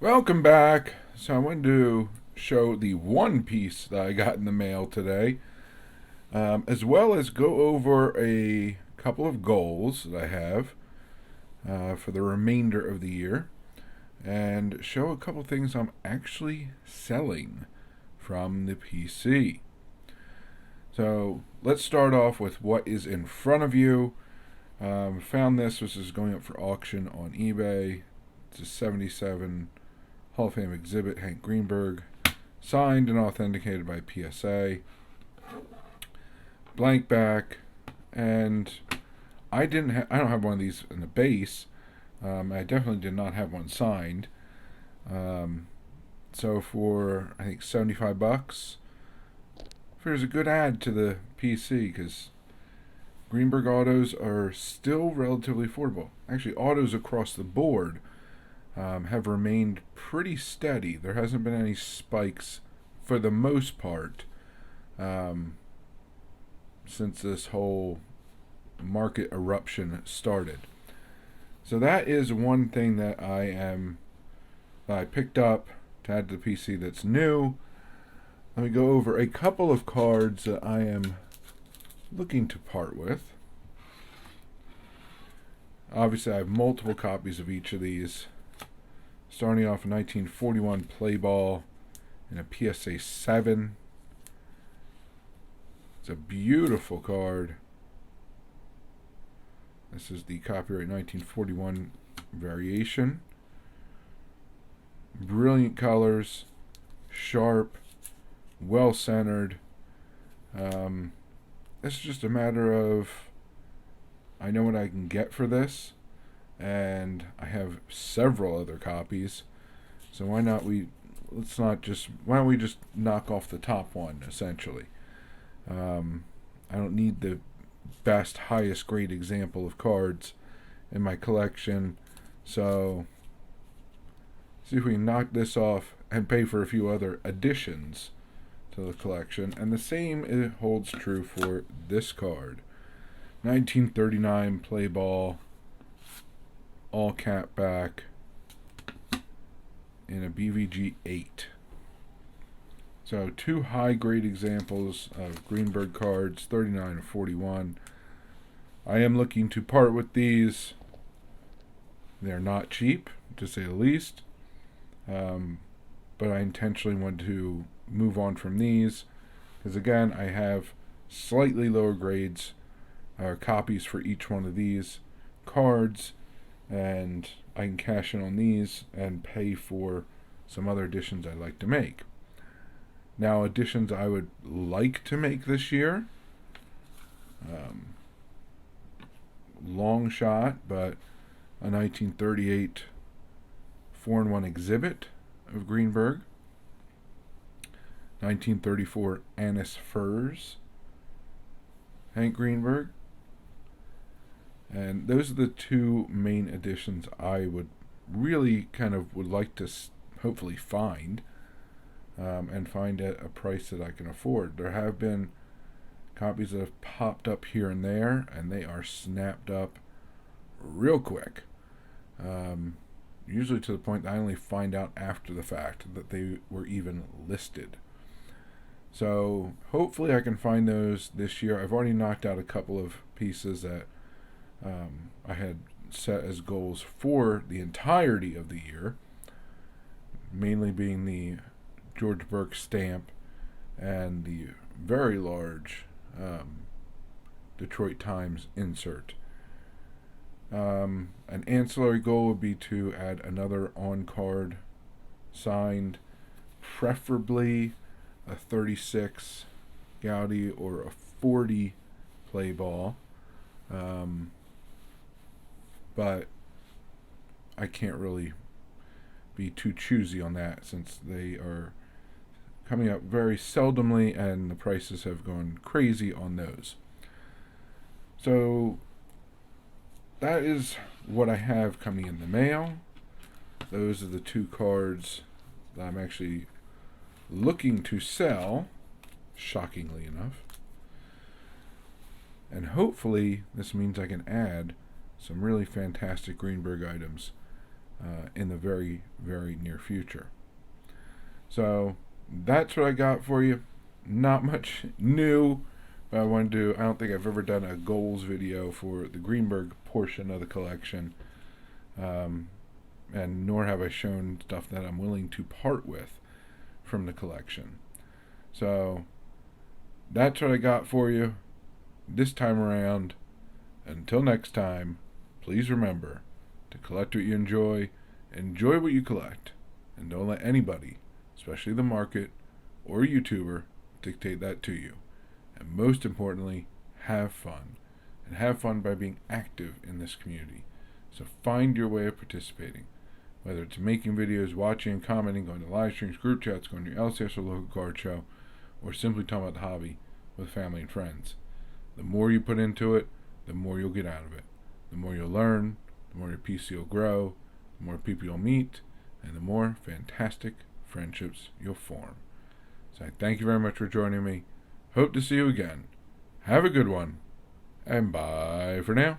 Welcome back. So I wanted to show the one piece that I got in the mail today, as well as go over a couple of goals that I have for the remainder of the year, and show a couple things I'm actually selling from the PC. So let's start off with what is in front of you. Found this. This is going up for auction on eBay. It's a 77 Hall of Fame exhibit, Hank Greenberg, signed and authenticated by PSA. Blank back, and I don't have one of these in the base. I definitely did not have one signed. So for I think $75, there's a good add to the PC because Greenberg autos are still relatively affordable. Actually, autos across the board have remained pretty steady. There hasn't been any spikes for the most part since this whole market eruption started. So that is one thing that I picked up to add to the PC that's new. Let me go over a couple of cards that I am looking to part with. Obviously, I have multiple copies of each of these. Starting off a 1941 play ball in a PSA 7. It's a beautiful card. This is the copyright 1941 variation. Brilliant colors, sharp, well centered. It's just a matter of I know what I can get for this, and I have several other copies. So why don't we just knock off the top one essentially. I don't need the best, highest grade example of cards in my collection. So see if we can knock this off and pay for a few other additions to the collection. And the same holds true for this card. 1939 play ball, all cap back in a BVG 8. So two high grade examples of Greenberg cards, 39 and 41. I am looking to part with these. They're not cheap, to say the least. But I intentionally want to move on from these because, again, I have slightly lower grades copies for each one of these cards, and I can cash in on these and pay for some other additions I'd like to make. Now, additions I would like to make this year, long shot, but a 1938 4-in-1 exhibit of Greenberg, 1934 Anise Furs, Hank Greenberg, and those are the two main additions I would really would like to hopefully find, and find at a price that I can afford. There have been copies that have popped up here and there, and they are snapped up real quick. Usually to the point that I only find out after the fact that they were even listed. So hopefully I can find those this year. I've already knocked out a couple of pieces that I had set as goals for the entirety of the year, mainly being the George Burke stamp and the very large Detroit Times insert. An ancillary goal would be to add another on-card signed, preferably a 36 Gaudi or a 40 play ball. But I can't really be too choosy on that since they are coming up very seldomly and the prices have gone crazy on those. So that is what I have coming in the mail. Those are the two cards that I'm actually looking to sell, shockingly enough. And hopefully this means I can add some really fantastic Greenberg items in the very, very near future. So that's what I got for you. Not much new, but I don't think I've ever done a goals video for the Greenberg portion of the collection. And nor have I shown stuff that I'm willing to part with from the collection. So that's what I got for you this time around. Until next time, please remember to collect what you enjoy what you collect, and don't let anybody, especially the market or a YouTuber, dictate that to you. And most importantly, have fun. And have fun by being active in this community. So find your way of participating. Whether it's making videos, watching and commenting, going to live streams, group chats, going to LCS or local card show, or simply talking about the hobby with family and friends. The more you put into it, the more you'll get out of it. The more you'll learn, the more your PC will grow, the more people you'll meet, and the more fantastic friendships you'll form. So I thank you very much for joining me. Hope to see you again. Have a good one, and bye for now.